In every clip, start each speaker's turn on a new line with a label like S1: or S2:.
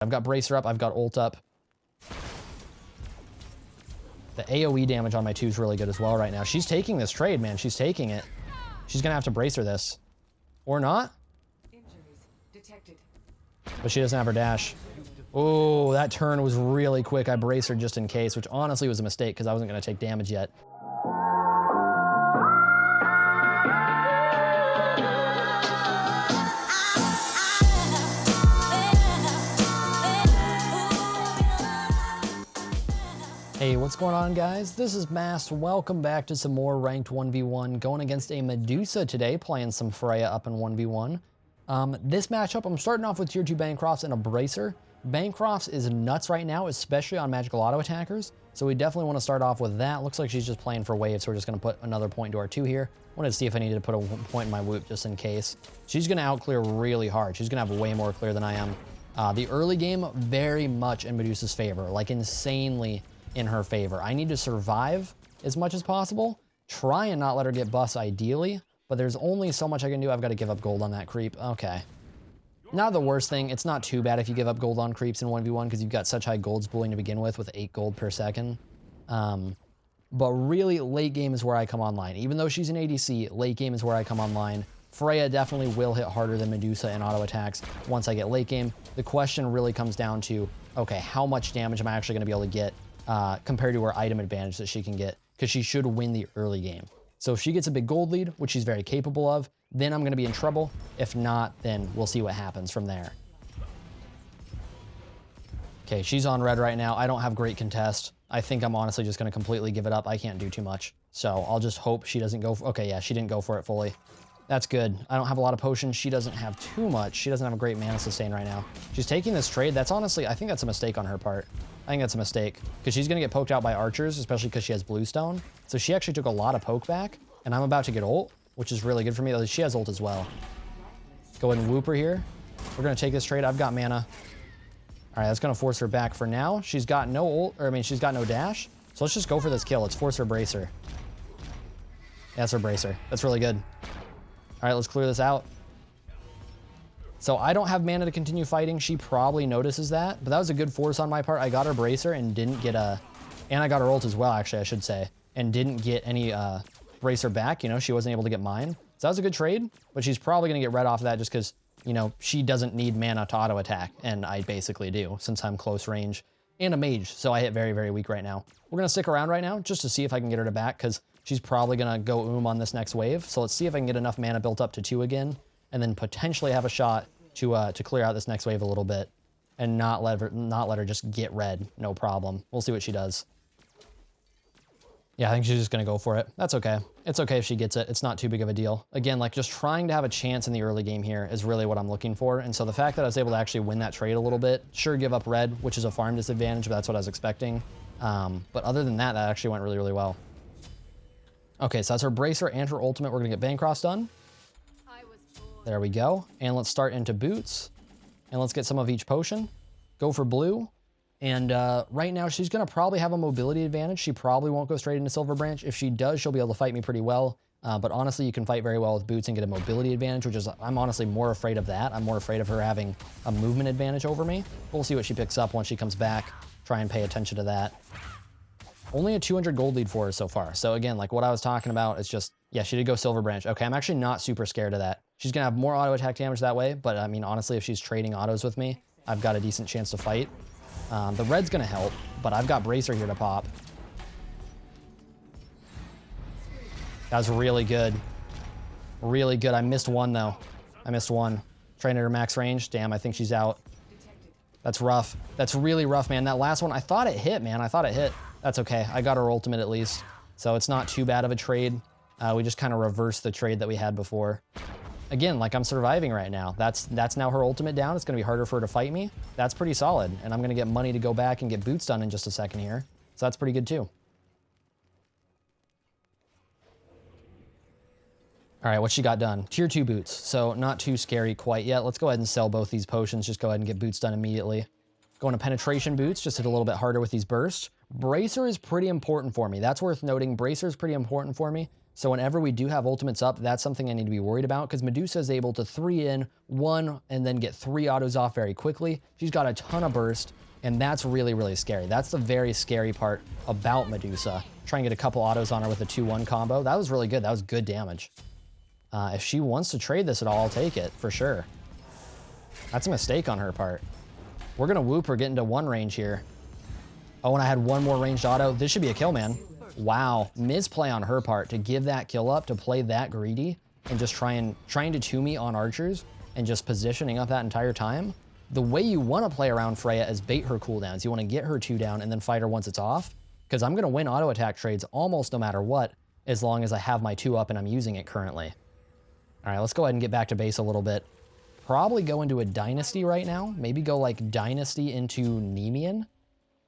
S1: I've got Bracer up. I've got ult up. The AoE damage on my 2 is really good as well right now. She's taking this trade, man. She's taking it. She's going to have to Bracer this. Or not. But she doesn't have her dash. Oh, that turn was really quick. I Bracered just in case, which honestly was a mistake because I wasn't going to take damage yet. Hey, what's going on, guys? This is Mast. Welcome back to some more ranked 1v1. Going against a Medusa today, playing some Freya up in 1v1. This matchup, I'm starting off with tier 2 Bancrofts and a Bracer. Bancrofts is nuts right now, especially on magical auto attackers. So we definitely want to start off with that. Looks like she's just playing for waves, so we're just going to put another point to our 2 here. Wanted to see if I needed to put a point in my whoop just in case. She's going to outclear really hard. She's going to have way more clear than I am. The early game, very much in Medusa's favor, like insanely in her favor. I need to survive as much as possible, try and not let her get bust ideally, but there's only so much I can do. I've got to give up gold on that creep. Okay. Not the worst thing. It's not too bad if you give up gold on creeps in 1v1 because you've got such high gold spooling to begin with 8 gold per second. But really, late game is where I come online. Even though she's an ADC, late game is where I come online. Freya definitely will hit harder than Medusa in auto attacks once I get late game. The question really comes down to, okay, how much damage am I actually going to be able to get compared to her item advantage that she can get, because she should win the early game. So if she gets a big gold lead, which she's very capable of, then I'm going to be in trouble. If not, then we'll see what happens from there. Okay, she's on red right now. I don't have great contest. I think I'm honestly just going to completely give it up. I can't do too much. So I'll just hope she doesn't go for... Okay, yeah, she didn't go for it fully. That's good. I don't have a lot of potions. She doesn't have too much. She doesn't have a great mana sustain right now. She's taking this trade. That's honestly... I think that's a mistake on her part. I think that's a mistake because she's going to get poked out by archers, especially because she has bluestone. So she actually took a lot of poke back, and I'm about to get ult, which is really good for me. She has ult as well. Go ahead and whoop her here. We're going to take this trade. I've got mana. All right, that's going to force her back for now. She's got no ult, or I mean, she's got no dash. So let's just go for this kill. Let's force her Bracer. Yeah, that's her Bracer. That's really good. All right, let's clear this out. So I don't have mana to continue fighting. She probably notices that, but that was a good force on my part. I got her Bracer and didn't get a... And I got her ult as well, actually, I should say. And didn't get any Bracer back. You know, she wasn't able to get mine. So that was a good trade, but she's probably going to get red off of that just because, you know, she doesn't need mana to auto attack. And I basically do, since I'm close range and a mage. So I hit very, very weak right now. We're going to stick around right now just to see if I can get her to back because she's probably going to go on this next wave. So let's see if I can get enough mana built up to 2 again. And then potentially have a shot to clear out this next wave a little bit and not let her just get red. No problem. We'll see what she does. Yeah, I think she's just going to go for it. That's okay. It's okay if she gets it. It's not too big of a deal. Again, like just trying to have a chance in the early game here is really what I'm looking for. And so the fact that I was able to actually win that trade a little bit, sure, give up red, which is a farm disadvantage, but that's what I was expecting. But other than that, that actually went really, really well. Okay, so that's her Bracer and her ultimate. We're going to get Bancrofts done. There we go. And let's start into boots. And let's get some of each potion. Go for blue. And right now, she's going to probably have a mobility advantage. She probably won't go straight into Silver Branch. If she does, she'll be able to fight me pretty well. But honestly, you can fight very well with boots and get a mobility advantage, which is, I'm honestly more afraid of that. I'm more afraid of her having a movement advantage over me. We'll see what she picks up once she comes back. Try and pay attention to that. Only a 200 gold lead for her so far. So again, like what I was talking about, it's just, yeah, she did go Silver Branch. Okay, I'm actually not super scared of that. She's going to have more auto attack damage that way, but I mean, honestly, if she's trading autos with me, I've got a decent chance to fight. The red's going to help, but I've got Bracer here to pop. That was really good. Really good. I missed one, though. I missed one. Trying at her max range. Damn, I think she's out. That's rough. That's really rough, man. That last one, I thought it hit, man. I thought it hit. That's okay. I got her ultimate at least. So it's not too bad of a trade. We just kind of reversed the trade that we had before. Again, like I'm surviving right now. That's now her ultimate down. It's going to be harder for her to fight me. That's pretty solid. And I'm going to get money to go back and get boots done in just a second here. So that's pretty good too. All right, what she got done? Tier 2 boots. So not too scary quite yet. Let's go ahead and sell both these potions. Just go ahead and get boots done immediately. Going to penetration boots, just hit a little bit harder with these bursts. Bracer is pretty important for me. That's worth noting. Bracer is pretty important for me. So whenever we do have ultimates up, that's something I need to be worried about because Medusa is able to 3 in, 1, and then get 3 autos off very quickly. She's got a ton of burst, and that's really, really scary. That's the very scary part about Medusa. Try and get a couple autos on her with a 2-1 combo. That was really good. That was good damage. If she wants to trade this at all, I'll take it for sure. That's a mistake on her part. We're going to whoop her, get into 1 range here. Oh, and I had 1 more ranged auto. This should be a kill, man. Wow, misplay on her part to give that kill up, to play that greedy, and just trying to 2-me on archers, and just positioning up that entire time. The way you want to play around Freya is bait her cooldowns. You want to get her 2 down and then fight her once it's off, because I'm going to win auto attack trades almost no matter what, as long as I have my 2 up and I'm using it currently. All right, let's go ahead and get back to base a little bit. Probably go into a Dynasty right now. Maybe go like Dynasty into Nemean.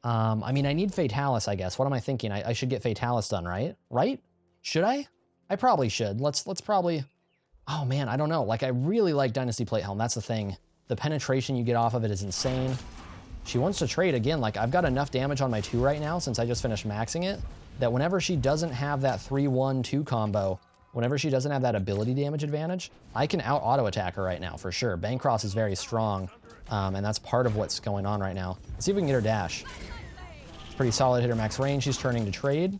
S1: I mean, I need Fatalis, I guess. What am I thinking? I should get Fatalis done, right? Right? Should I? I probably should. Let's probably... Oh, man, I don't know. Like, I really like Dynasty Plate Helm. That's the thing. The penetration you get off of it is insane. She wants to trade again. Like, I've got enough damage on my 2 right now since I just finished maxing it, that whenever she doesn't have that 3-1-2 combo, whenever she doesn't have that ability damage advantage, I can out-auto attack her right now, for sure. Bancross is very strong, and that's part of what's going on right now. Let's see if we can get her dash. Pretty solid, hit her max range. She's turning to trade.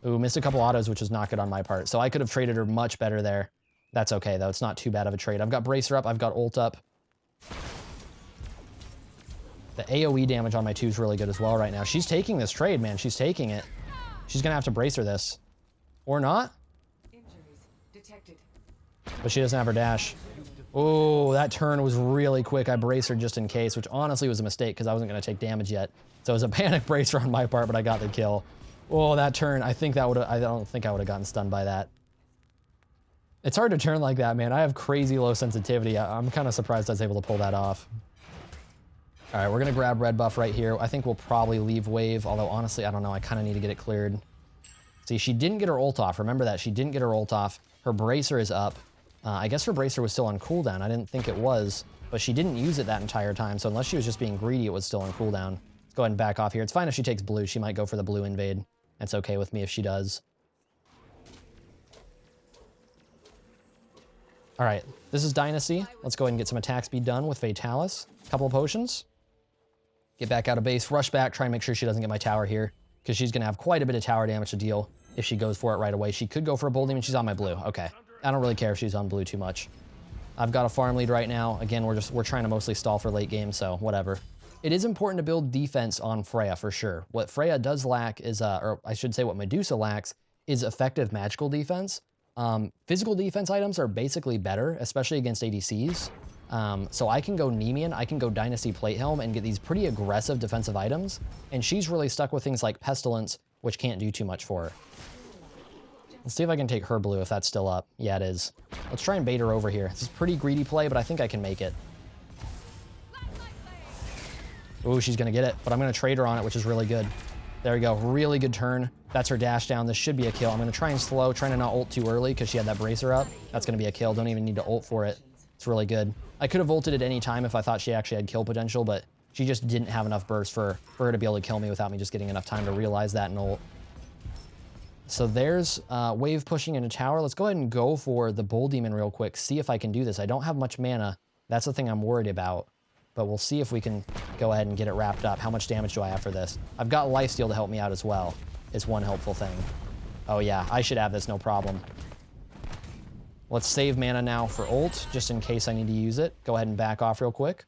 S1: Ooh, missed a couple autos, which is not good on my part. So I could have traded her much better there. That's okay, though. It's not too bad of a trade. I've got Bracer up. I've got ult up. The AoE damage on my 2 is really good as well right now. She's taking this trade, man. She's taking it. She's going to have to Bracer this. Or not. But she doesn't have her dash. Oh, that turn was really quick. I Bracered just in case, which honestly was a mistake because I wasn't going to take damage yet. So it was a panic Bracer on my part, but I got the kill. Oh, that turn. I don't think I would have gotten stunned by that. It's hard to turn like that, man. I have crazy low sensitivity. I'm kind of surprised I was able to pull that off. All right, we're going to grab red buff right here. I think we'll probably leave wave, although honestly, I don't know. I kind of need to get it cleared. See, she didn't get her ult off. Remember that. She didn't get her ult off. Her Bracer is up. I guess her Bracer was still on cooldown. I didn't think it was, but she didn't use it that entire time. So unless she was just being greedy, it was still on cooldown. Let's go ahead and back off here. It's fine if she takes blue. She might go for the blue invade. That's okay with me if she does. All right, this is Dynasty. Let's go ahead and get some attack speed done with Fatalis. Couple of potions. Get back out of base, rush back, try and make sure she doesn't get my tower here, because she's going to have quite a bit of tower damage to deal if she goes for it right away. She could go for a Bull Demon. She's on my blue. Okay. I don't really care if she's on blue too much. I've got a farm lead right now. Again, we're trying to mostly stall for late game, so whatever. It is important to build defense on Freya for sure. What Freya does lack is, or I should say what Medusa lacks, is effective magical defense. Physical defense items are basically better, especially against ADCs. So I can go Nemean, I can go Dynasty Plate Helm and get these pretty aggressive defensive items, and she's really stuck with things like Pestilence, which can't do too much for her. Let's see if I can take her blue if that's still up. Yeah, it is. Let's try and bait her over here. This is a pretty greedy play, but I think I can make it. Ooh, she's going to get it, but I'm going to trade her on it, which is really good. There we go. Really good turn. That's her dash down. This should be a kill. I'm going to try and slow, trying to not ult too early because she had that Bracer up. That's going to be a kill. Don't even need to ult for it. It's really good. I could have ulted at any time if I thought she actually had kill potential, but she just didn't have enough burst for her to be able to kill me without me just getting enough time to realize that and ult. So there's wave pushing into tower. Let's go ahead and go for the Bull Demon real quick. See if I can do this. I don't have much mana. That's the thing I'm worried about. But we'll see if we can go ahead and get it wrapped up. How much damage do I have for this? I've got lifesteal to help me out as well. It's one helpful thing. Oh yeah, I should have this, no problem. Let's save mana now for ult, just in case I need to use it. Go ahead and back off real quick.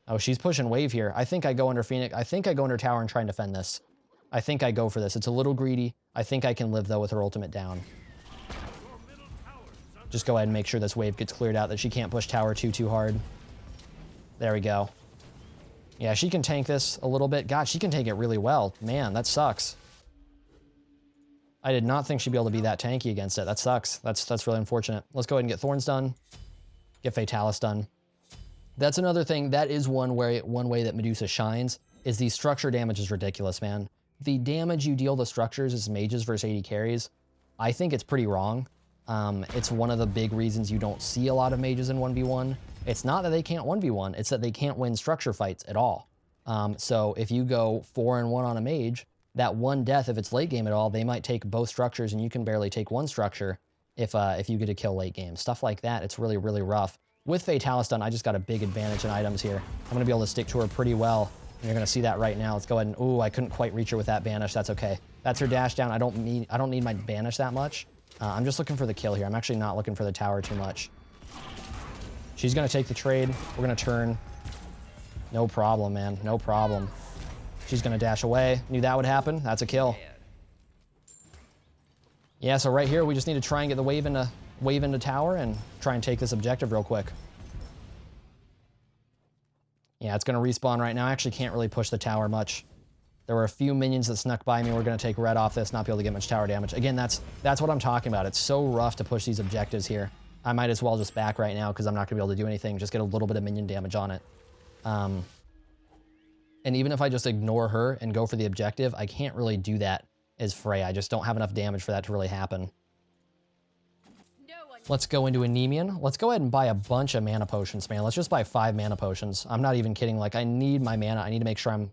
S1: Oh, she's pushing wave here. I think I go under Phoenix. I think I go under tower and try and defend this. I think I go for this. It's a little greedy. I think I can live, though, with her ultimate down. Just go ahead and make sure this wave gets cleared out, that she can't push tower too hard. There we go. Yeah, she can tank this a little bit. God, she can take it really well. Man, that sucks. I did not think she'd be able to be that tanky against it. That sucks. That's really unfortunate. Let's go ahead and get Thorns done. Get Fatalis done. That's another thing. That is one way that Medusa shines, is the structure damage is ridiculous, man. The damage you deal to structures as mages versus AD carries, I think it's pretty wrong. It's one of the big reasons you don't see a lot of mages in 1v1. It's not that they can't 1v1, it's that they can't win structure fights at all. So if you go 4-1 on a mage, that one death, if it's late game at all, they might take both structures and you can barely take one structure if you get a kill late game. Stuff like that, it's really, really rough. With Fatalis done, I just got a big advantage in items here. I'm going to be able to stick to her pretty well, and you're going to see that right now. Let's go ahead and, ooh, I couldn't quite reach her with that banish. That's okay. That's her dash down. I don't need my banish that much. I'm just looking for the kill here. I'm actually not looking for the tower too much. She's going to take the trade. We're going to turn. No problem, man. No problem. She's going to dash away. Knew that would happen. That's a kill. Yeah, so right here, we just need to try and get the wave into tower and try and take this objective real quick. Yeah, it's going to respawn right now. I actually can't really push the tower much. There were a few minions that snuck by me. We're going to take red off this, not be able to get much tower damage. Again, that's what I'm talking about. It's so rough to push these objectives here. I might as well just back right now because I'm not going to be able to do anything. Just get a little bit of minion damage on it. And even if I just ignore her and go for the objective, I can't really do that as Freya. I just don't have enough damage for that to really happen. Let's go into Anemian. Let's go ahead and buy a bunch of mana potions, man. Let's just buy 5 mana potions. I'm not even kidding. Like, I need my mana. I need to make sure I'm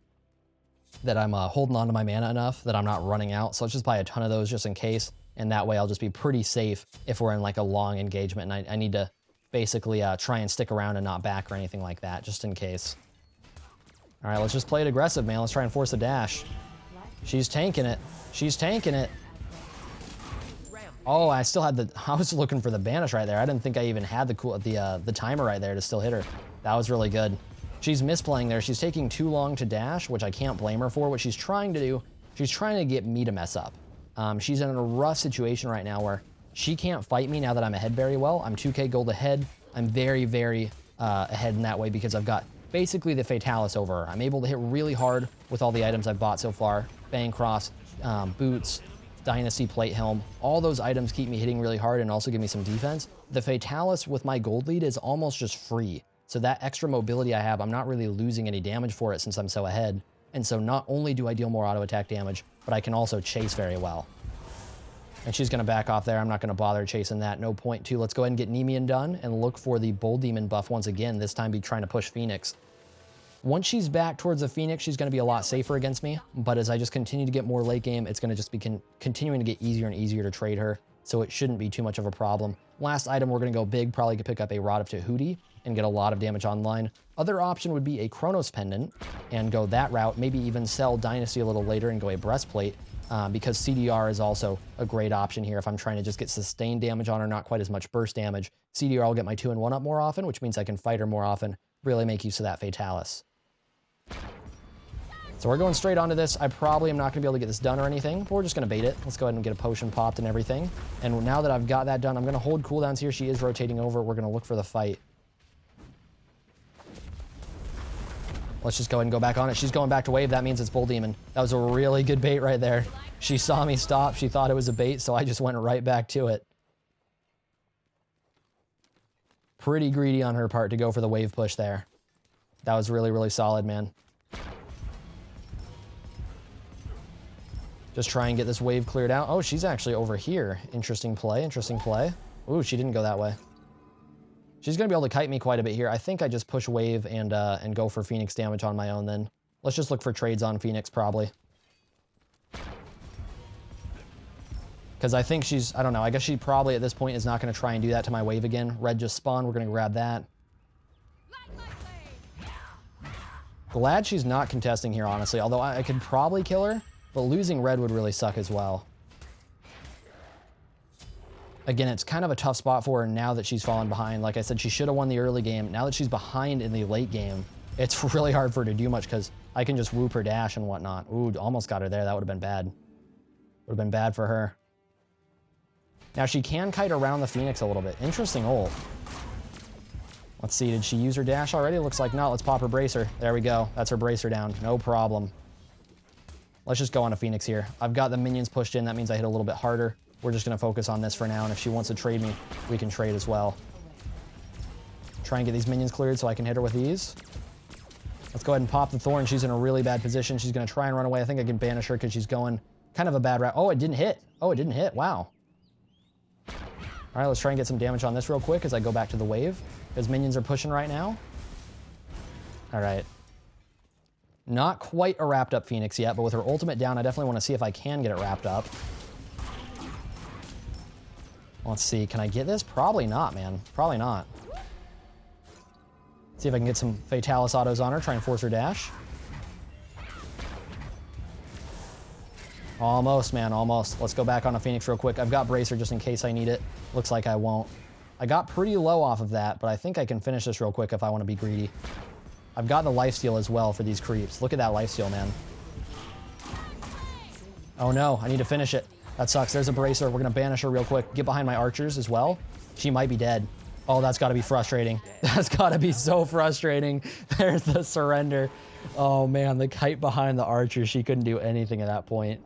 S1: holding on to my mana enough that I'm not running out. So let's just buy a ton of those just in case. And that way I'll just be pretty safe if we're in like a long engagement and I need to basically try and stick around and not back or anything like that, just in case. All right, let's just play it aggressive, man. Let's try and force a dash. She's tanking it. She's tanking it. Oh, I still had I was looking for the banish right there. I didn't think I even had the timer right there to still hit her. That was really good. She's misplaying there. She's taking too long to dash, which I can't blame her for. What she's trying to do, she's trying to get me to mess up. She's in a rough situation right now where she can't fight me now that I'm ahead very well. I'm 2k gold ahead. I'm very, very ahead in that way because I've got basically the Fatalis over her. I'm able to hit really hard with all the items I've bought so far. Bang Cross, boots, Dynasty Plate Helm. All those items keep me hitting really hard and also give me some defense. The Fatalis with my gold lead is almost just free. So that extra mobility I have, I'm not really losing any damage for it since I'm so ahead. And so not only do I deal more auto attack damage, but I can also chase very well. And she's going to back off there. I'm not going to bother chasing that. No point to. Let's go ahead and get Nemean done and look for the Bull Demon buff once again. This time be trying to push Phoenix. Once she's back towards the Phoenix, she's going to be a lot safer against me. But as I just continue to get more late game, it's going to just be continuing to get easier and easier to trade her. So it shouldn't be too much of a problem. Last item, we're going to go big. Probably could pick up a Rod of Tahuti and get a lot of damage online. Other option would be a Chronos Pendant and go that route. Maybe even sell Dynasty a little later and go a Breastplate. Because CDR is also a great option here if I'm trying to just get sustained damage on her, not quite as much burst damage. CDR will get my 2-in-1 up more often, which means I can fight her more often, really make use of that Fatalis. So we're going straight onto this. I probably am not going to be able to get this done or anything, but we're just going to bait it. Let's go ahead and get a potion popped and everything. And now that I've got that done, I'm going to hold cooldowns here. She is rotating over. We're going to look for the fight. Let's just go ahead and go back on it. She's going back to wave. That means it's Bull Demon. That was a really good bait right there. She saw me stop. She thought it was a bait, so I just went right back to it. Pretty greedy on her part to go for the wave push there. That was really, really solid, man. Just try and get this wave cleared out. Oh, she's actually over here. Interesting play, interesting play. Ooh, she didn't go that way. She's going to be able to kite me quite a bit here. I think I just push wave and go for Phoenix damage on my own then. Let's just look for trades on Phoenix probably. Because I think she's, I don't know, I guess she probably at this point is not going to try and do that to my wave again. Red just spawned. We're going to grab that. Glad she's not contesting here, honestly. Although I could probably kill her, but losing red would really suck as well. Again, it's kind of a tough spot for her now that she's fallen behind. Like I said, she should have won the early game. Now that she's behind in the late game, it's really hard for her to do much because I can just whoop her dash and whatnot. Ooh, almost got her there. That would have been bad. Would have been bad for her. Now she can kite around the Phoenix a little bit. Interesting ult. Let's see, did she use her dash already? Looks like not. Let's pop her bracer. There we go. That's her bracer down. No problem. Let's just go on a Phoenix here. I've got the minions pushed in. That means I hit a little bit harder. We're just going to focus on this for now, and if she wants to trade me, we can trade as well. Try and get these minions cleared so I can hit her with these. Let's go ahead and pop the Thorn. She's in a really bad position. She's going to try and run away. I think I can banish her because she's going kind of a bad route. Oh, it didn't hit. Oh, it didn't hit. Wow. All right, let's try and get some damage on this real quick as I go back to the wave. Because minions are pushing right now. All right. Not quite a wrapped up Phoenix yet, but with her ultimate down, I definitely want to see if I can get it wrapped up. Let's see, can I get this? Probably not, man. Probably not. See if I can get some Fatalis autos on her, try and force her dash. Almost, man, almost. Let's go back on a Phoenix real quick. I've got Bracer just in case I need it. Looks like I won't. I got pretty low off of that, but I think I can finish this real quick if I want to be greedy. I've got the lifesteal as well for these creeps. Look at that lifesteal, man. Oh no, I need to finish it. That sucks. There's a Bracer. We're going to banish her real quick. Get behind my archers as well. She might be dead. Oh, that's got to be frustrating. That's got to be so frustrating. There's the surrender. Oh man, the kite behind the archer. She couldn't do anything at that point.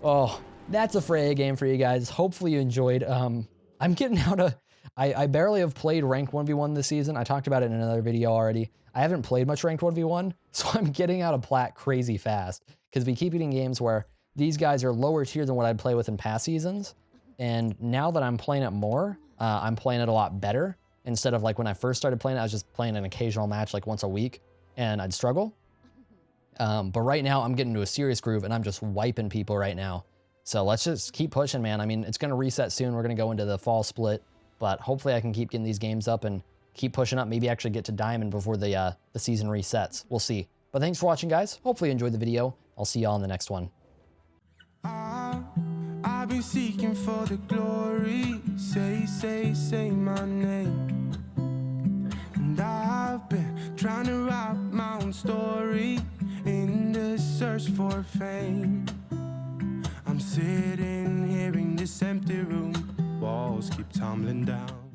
S1: Oh, that's a Freya game for you guys. Hopefully you enjoyed. I'm getting out of... I barely have played ranked 1v1 this season. I talked about it in another video already. I haven't played much ranked 1v1, so I'm getting out of plat crazy fast because we keep getting games where these guys are lower tier than what I'd play with in past seasons. And now that I'm playing it more, I'm playing it a lot better. Instead of like when I first started playing it, I was just playing an occasional match like once a week and I'd struggle. But right now I'm getting into a serious groove and I'm just wiping people right now. So let's just keep pushing, man. I mean, it's going to reset soon. We're going to go into the fall split, but hopefully I can keep getting these games up and keep pushing up, maybe actually get to Diamond before the season resets. We'll see. But thanks for watching, guys. Hopefully you enjoyed the video. I'll see y'all in the next one.
S2: I've been seeking for the glory. Say my name. And I've been trying to write my own story in the search for fame. I'm sitting here in this empty room. Walls keep tumbling down.